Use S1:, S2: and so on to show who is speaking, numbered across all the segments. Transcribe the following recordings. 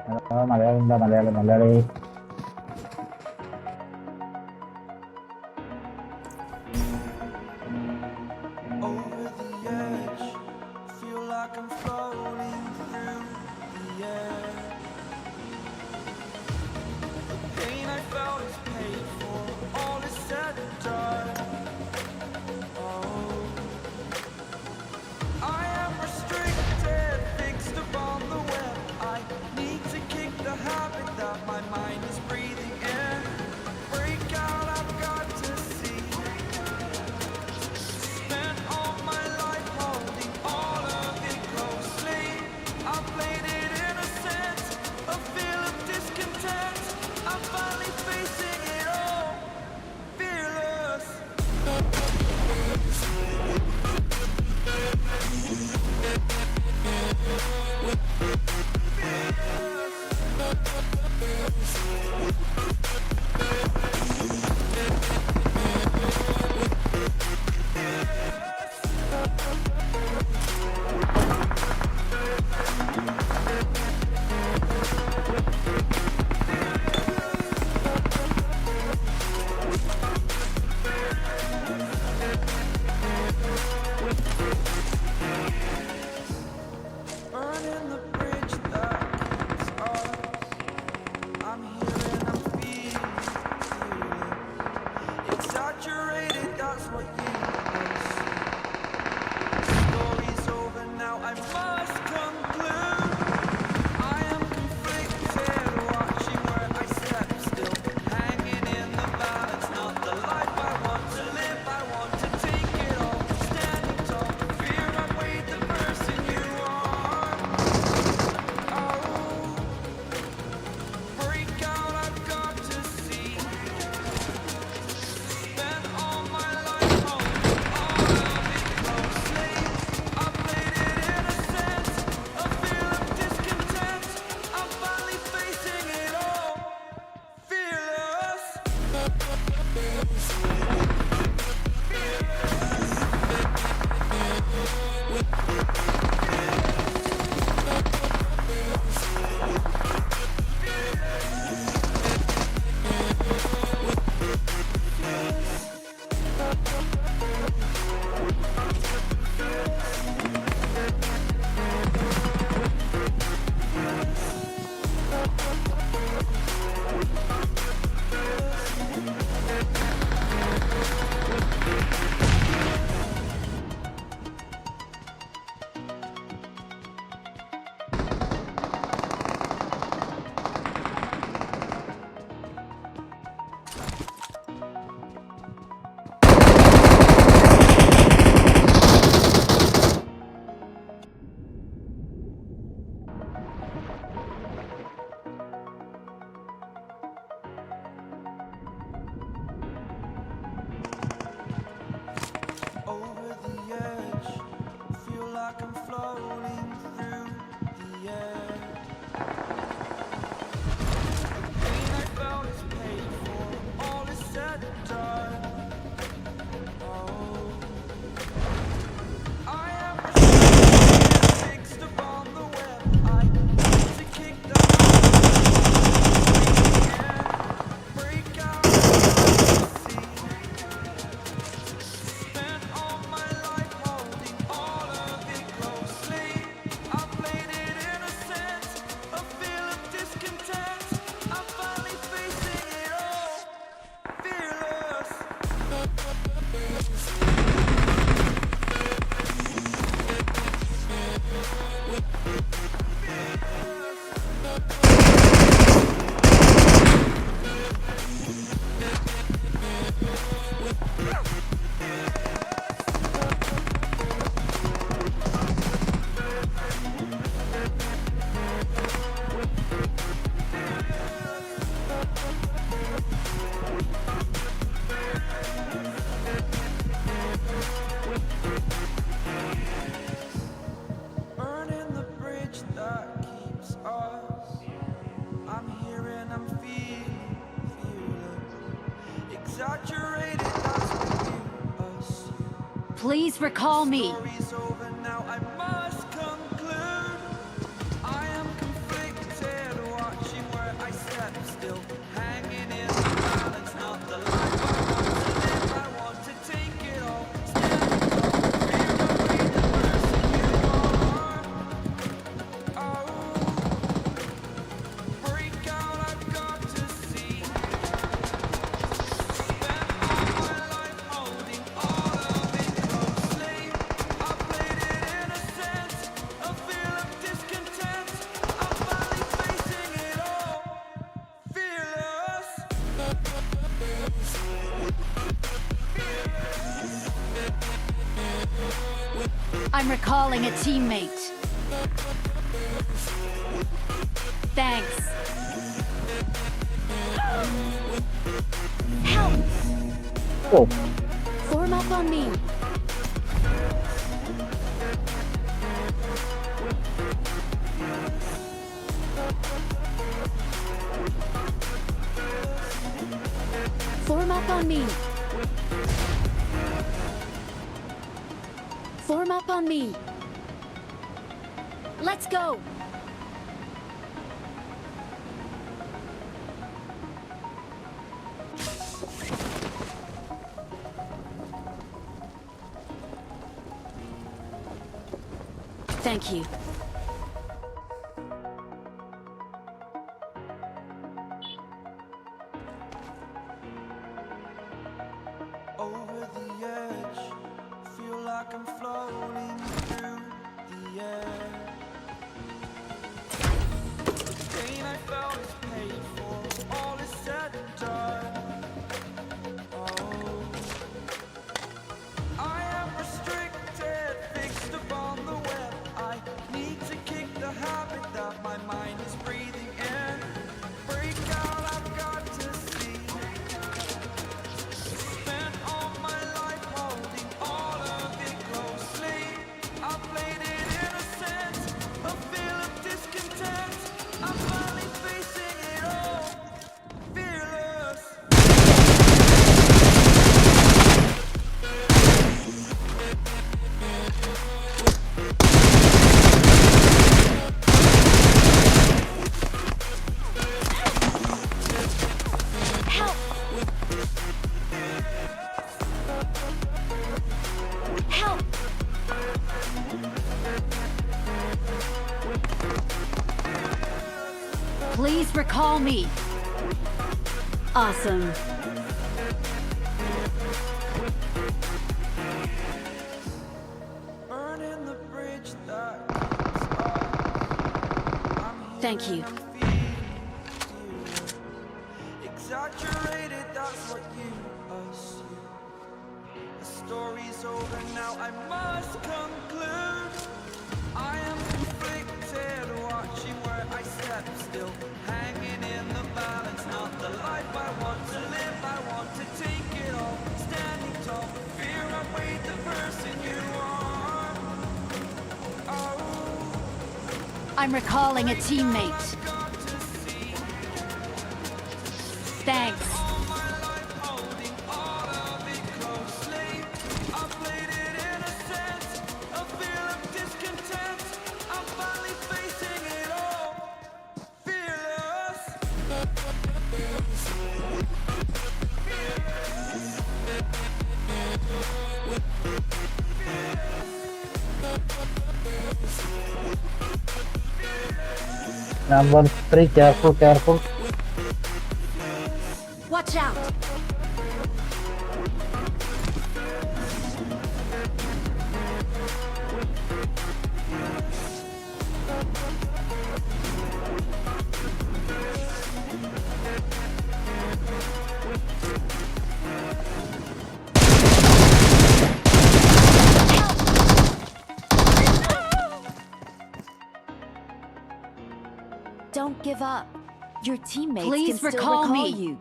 S1: Malayali.
S2: Over the edge, feel like I'm floating through the air. The pain I felt is paid for, all is said and done. Oh, I am restricted, fixed upon the web. I need to kick the habit that my mind is breathing in. Break out, I've got to see. Spent all my life holding all of it closely. I played it innocent, a feel of discontent. I'm finally facing it all, fearless. Burning the bridge that keeps us. I'm here and I'm feeling. Exaggerated, that's what you see. Story's over now, I must conclude. I am conflicted, watching where I step still. Hanging in the balance, not the life I want to live. I want to take it all, standing tall. Fear I weighed the person you are. Oh, break out, I've got to see. Spent all my life holding all of it closely. I played it innocent, a feel of discontent. I'm finally facing it all, fearless. Over the edge, feel like I'm floating through the air. The pain I felt is paid for, all is said and done. Oh, I am restricted, fixed upon the web. I need to kick the habit, break out, see. Spent all my life holding all of it closely. I played it innocent, a feel of discontent. I'm finally facing it all, fearless. Burning the bridge that keeps us. I'm here and I'm feeling, fearless. Exaggerated, that's what you assume.
S3: Please recall me.
S2: Story's over now, I must conclude. I am conflicted, still hanging in the balance. Not the life I want to live, I want to take it all. Standing tall, fear I made the person you are. Oh, break out, I've got to see. Spent all my life holding all of it closely. I played it innocent, a feel of discontent. I'm finally facing it all, fearless.
S3: I'm recalling a teammate. Thanks. Help!
S1: โอ้
S3: Form up on me. Form up on me. Form up on me. Let's go. Thank you.
S2: Over the edge, feel like I'm floating through the air. Pain I felt is paid for, all is said and done. Oh, I am restricted, fixed upon the web. I need to kick the habit that my mind is breathing in. Break out, I've got to see. Spent all my life holding all of it closely. I played it innocent, a feel of discontent. I'm finally facing it all, fearless.
S3: Help! Help! Please recall me. Awesome.
S2: Burning the bridge that keeps us. I'm here
S3: Thank you.
S2: and I'm feeling you. Exaggerated, that's what you assume. The story's over now, I must conclude. I am conflicted, watching where I step still, hanging in the balance. Not the life I want to live, I want to take it all. Standing tall, fear I weighed the person you are. Oh,
S3: I'm recalling a teammate.
S2: I've got to see.
S3: Thanks.
S2: All my life holding all of it closely. I played it innocent, a feel of discontent. I'm finally facing it all, fearless.
S1: Number 3, careful, careful.
S3: Watch out.
S4: Don't give up. Your teammates
S3: Please
S4: can still
S3: recall
S4: recall
S3: me.
S4: you.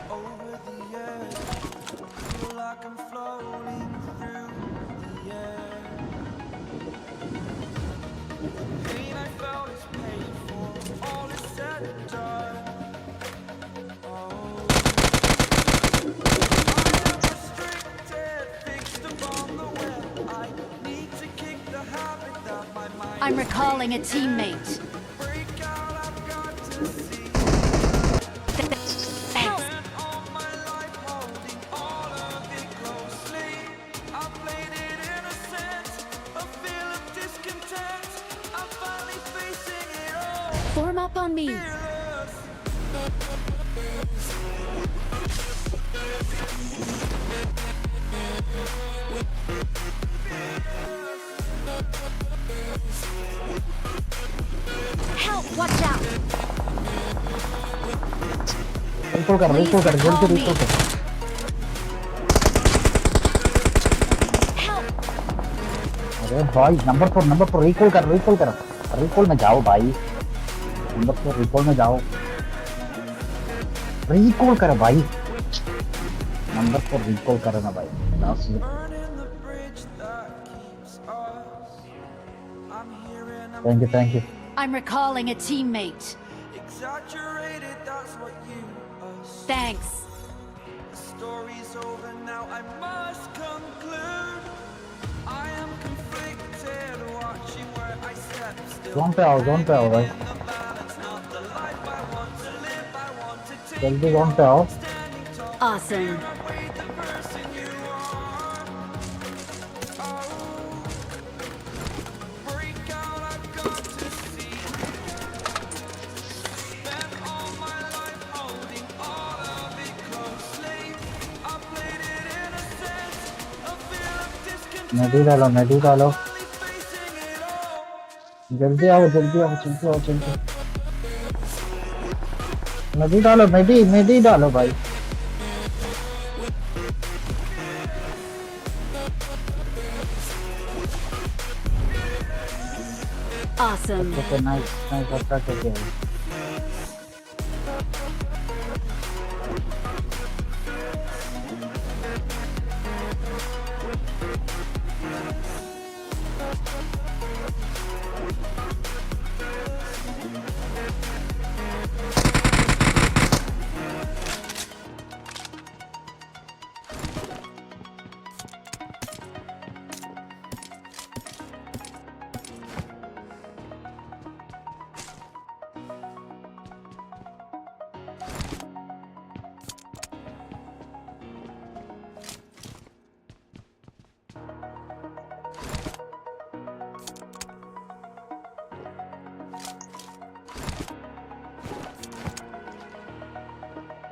S2: Over the edge, feel like I'm floating through the air. Pain I felt is paid for, all
S3: I'm recalling a teammate. Help!
S2: All my life holding all of it closely. I played it innocent, a feel of discontent. I'm finally facing it all.
S3: Form up on me.
S2: Fearless.
S3: Help! Watch out!
S1: Recall कर जल्दी recall कर
S3: Help!
S1: अरे भाई number 4 recall कर recall में जाओ भाई number 4 recall में जाओ रिकॉल कर भाई नंबर 4 रिकॉल कर ना भाई
S2: Burning the bridge that keeps us. I'm here and I'm
S1: thank you
S3: I'm recalling a teammate.
S2: exaggerated, that's what you assume.
S3: Thanks.
S2: The story's over now, I must conclude. I am conflicted, watching where I step still.
S1: Zone पे आओ भाई
S2: In the balance, not the life I want to live, I want to take
S1: जल्दी zone पे आओ
S2: standing tall.
S3: Awesome.
S2: I'm with the person you are. Oh, break out, I've got to see. Spent all my life holding all of it closely. I played it innocent, a feel of discontent.
S1: नदी डालो
S2: Finally facing it all.
S1: जल्दी आओ नदी डालो भाई
S3: Awesome.
S1: तो nice अच्छा करके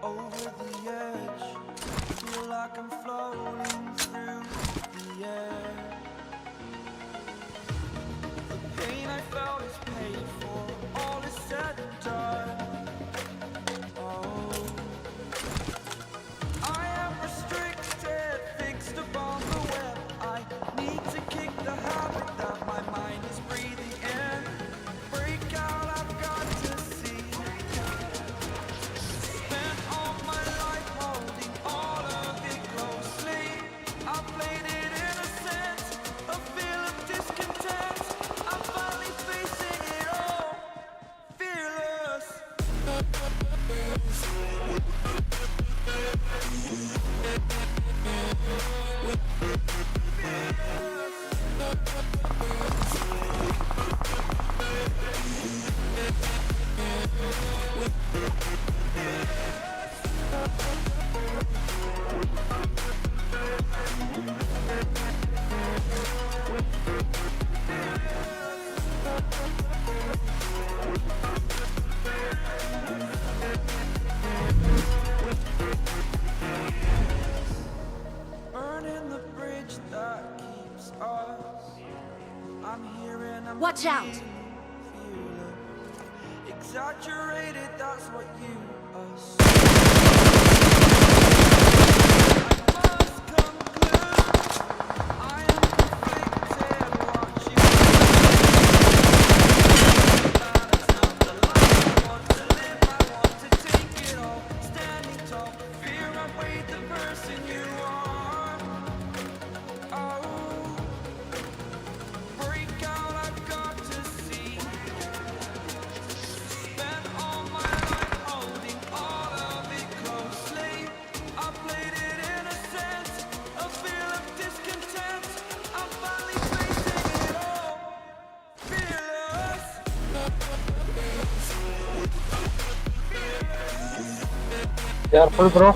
S2: Over the edge, feel like I'm floating through the air. The pain I felt is paid for, all is said and done. Oh, I am restricted, fixed upon the web. I need to kick the habit that my mind is breathing in. Break out, I've got to see. Spent all my life holding all of it closely. I played it innocent, a feel of discontent. I'm finally facing it all, fearless. Burning the bridge that keeps us. I'm here and I'm
S3: Watch out.
S2: feeling exaggerated, that's what you assume. I must conclude. I am conflicted, watching balance, not the life I want to live, I want to take it all. Standing tall, fear I weighed the person you are. Oh, break out, I've got to see. Spent all my life holding all of it
S1: Careful, bro.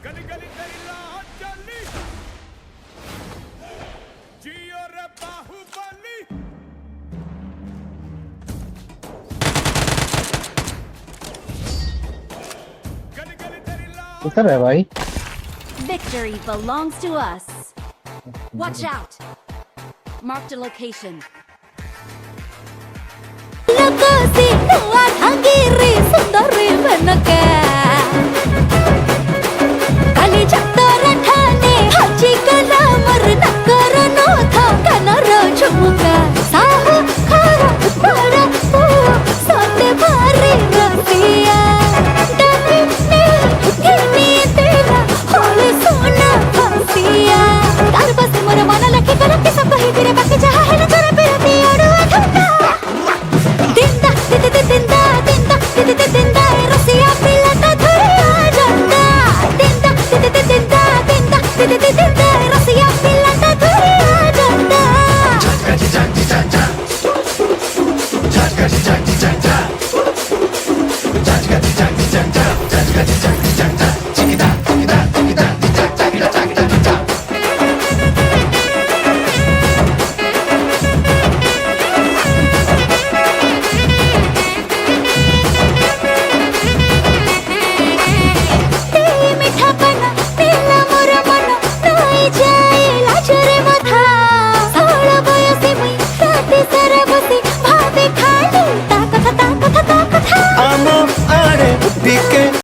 S5: गली गली तेरी राह चली जियो रे बाहुबली गली गली तेरी राह
S1: किधर है भाई?
S3: Victory belongs to us. Watch out. Marked a location.
S4: लगोसी नुआ धांगिरी सुंदरी बनके काली चत्तर ठाणे हाची कला मर नकर नो था कनर झुमुका साहू खरा बड़ा तू सोते भारी रसिया डरी ने घेनी तेरा होले सोना फसिया तार बस मोर मन लखी कर के सब कही तेरे बाकी जहां है तेरे पे अड़ुआ ठंडा Dinda, dinda, dinda, dinda, dinda, dinda, Rosia pilata dhuriya janda. Dinda, dinda, dinda, dinda, dinda, dinda, Rosia pilata dhuriya janda. तेरी मीठा पना तेला मोर मन नई जाए लाजरे मथा साळ बयसी मुई राती सारा बसी भाबी खाली ता कथा ता कथा ता कथा
S6: आम आड़े दिके